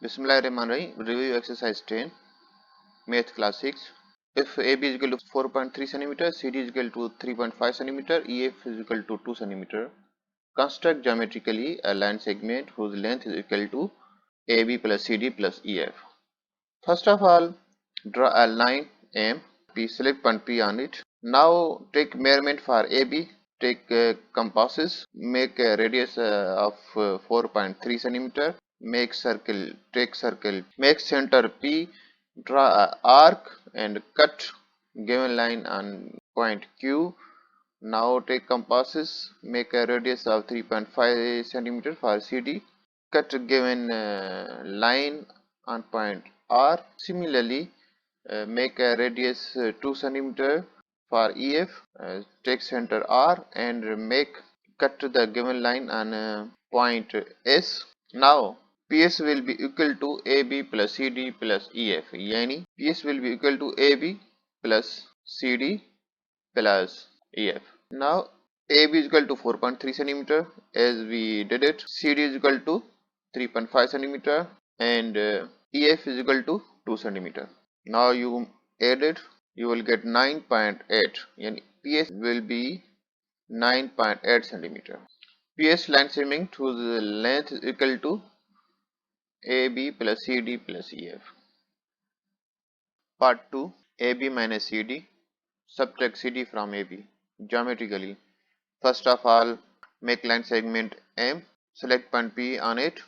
Bismillahirrahmanirrahim. Review exercise 10, math class 6. If AB is equal to 4.3 cm, CD is equal to 3.5 cm, EF is equal to 2 cm. Construct geometrically a line segment whose length is equal to AB plus CD plus EF. First of all, draw a line M, P, select point P on it. Now take measurement for AB. Take compasses, make a radius of 4.3 cm. Make circle, take circle, make center P, draw a arc and cut given line on point Q. Now take compasses, make a radius of 3.5 cm for CD, cut given line on point R. Similarly, make a radius 2 cm for EF, take center R and make cut to the given line on point S. Now PS will be equal to AB plus CD plus EF, yani PS will be equal to AB plus CD plus EF. Now AB is equal to 4.3 cm as we did it, CD is equal to 3.5 cm and EF is equal to 2 cm. Now you add it, you will get 9.8 and PS will be 9.8 cm. PS line segment whose length is equal to AB plus CD plus EF. Part 2, AB minus CD. Subtract CD from AB. Geometrically, first of all, make line segment M, select point P on it.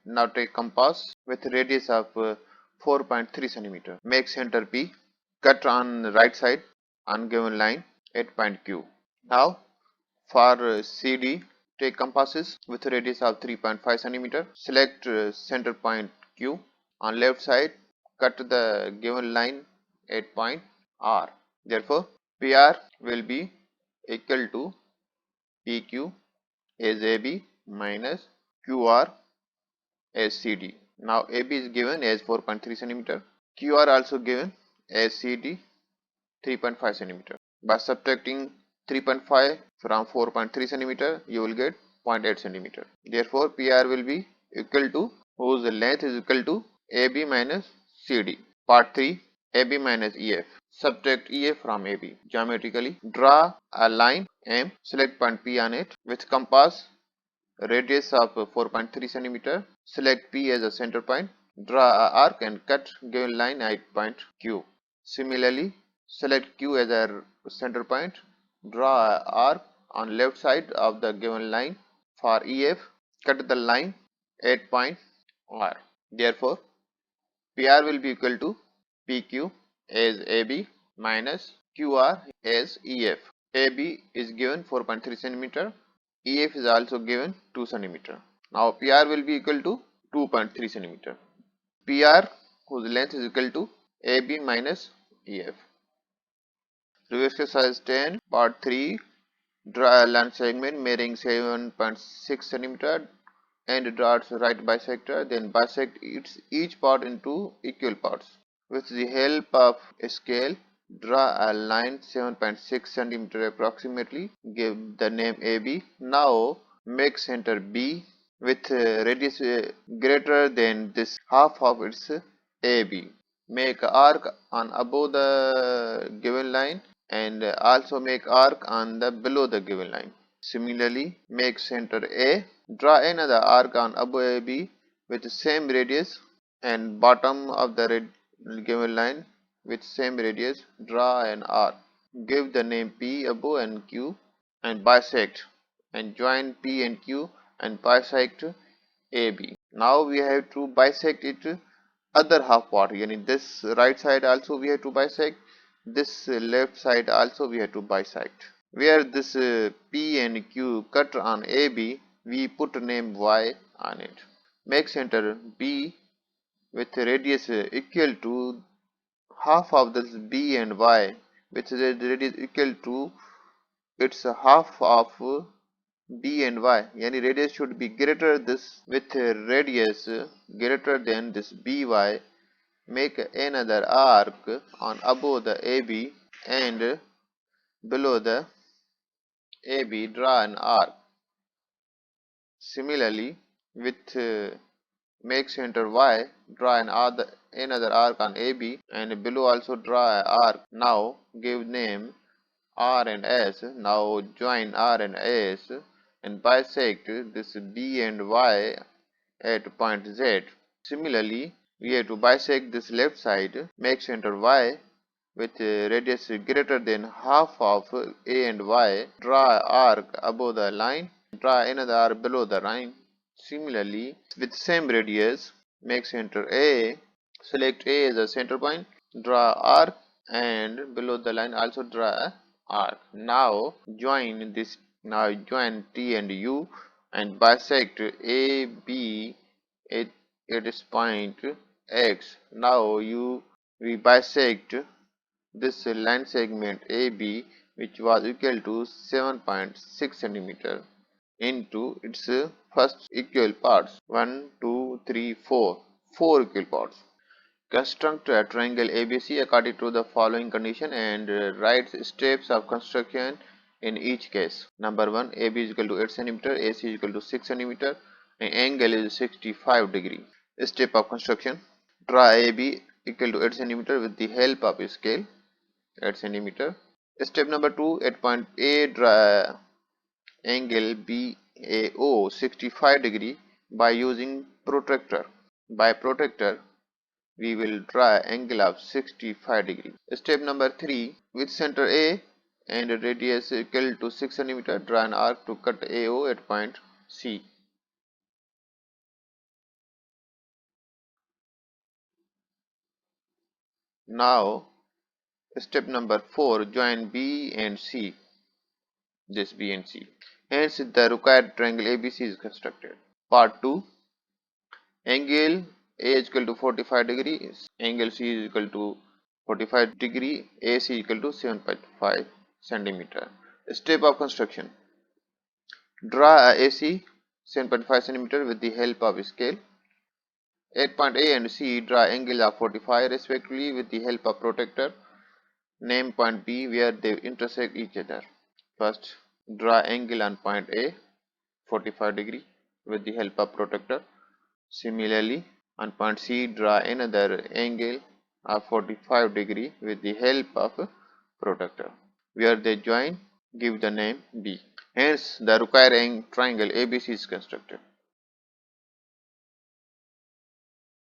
Now take compass with radius of 4.3 cm. Make center P, cut on the right side on given line at point Q. Now for CD, take compasses with radius of 3.5 cm. Select center point Q. On left side, cut the given line at point R. Therefore, PR will be equal to PQ as AB minus QR as CD. Now AB is given as 4.3 cm. QR also given as CD 3.5 cm. By subtracting 3.5 from 4.3 cm, you will get 0.8 cm. Therefore, PR will be equal to whose length is equal to AB minus CD. Part 3, AB minus EF. Subtract EF from AB. Geometrically, draw a line M, select point P on it with compass radius of 4.3 cm. Select P as a center point. Draw an arc and cut given line at point Q. Similarly, select Q as a center point. Draw an arc on left side of the given line. For EF, cut the line at point R. Therefore, PR will be equal to PQ as AB minus QR as EF. AB is given 4.3 cm. EF is also given 2 cm. Now PR will be equal to 2.3 cm. PR whose length is equal to AB minus EF. Review exercise 10 part 3. Draw a line segment measuring 7.6 cm and draw its right bisector, then bisect each part into equal parts. With the help of a scale, draw a line 7.6 cm approximately, give the name AB. Now make center B with radius greater than this half of its AB. Make arc on above the given line and also make arc on the below the given line. Similarly, make center A. Draw another arc on above AB with the same radius and bottom of the given line with same radius. Draw an arc. Give the name P above and Q and bisect and join P and Q and bisect AB. Now we have to bisect it other half part. Yani this right side also we have to bisect. This left side also we have to bisect. Where this P and Q cut on AB, we put name Y on it. Make center B with radius equal to half of this B and Y, which is radius equal to its half of B and Y. Yani radius should be greater this with radius greater than this BY. Make another arc on above the AB and below the AB draw an arc. Similarly, with Make center Y, draw another arc on AB, and below also draw an arc. Now give name R and S. Now join R and S and bisect this B and Y at point Z. Similarly, we have to bisect this left side. Make center Y with a radius greater than half of A and Y. Draw arc above the line. Draw another arc below the line. Similarly, with same radius, make center A. Select A as a center point. Draw arc, and below the line also draw a arc. Now join T and U and bisect AB at its point X. Now we bisect this line segment AB, which was equal to 7.6 centimeter, into its first equal parts. 1, 2, 3, 4. 4 equal parts. Construct a triangle ABC according to the following condition and write steps of construction in each case. Number 1, AB is equal to 8 cm, AC is equal to 6 cm, and angle is 65 degree. Step of construction. Draw AB equal to 8 cm with the help of a scale. 8 cm. Step number 2, at point A, draw angle BAO 65 degree by using protractor. By protractor, we will draw angle of 65 degree. Step number 3, with center A and radius equal to 6 cm, draw an arc to cut AO at point C. Now, step number 4, join B and C. This B and C. Hence, the required triangle ABC is constructed. Part 2, angle A is equal to 45 degree, angle C is equal to 45 degree, AC is equal to 7.5 centimeter. Step of construction. Draw a AC 7.5 cm with the help of a scale. At point A and C, draw angle of 45 respectively with the help of protractor. Name point B where they intersect each other. First, draw angle on point A 45 degree with the help of protractor. Similarly, on point C, draw another angle of 45 degree with the help of protractor. Where they join, give the name B. Hence, the required triangle ABC is constructed.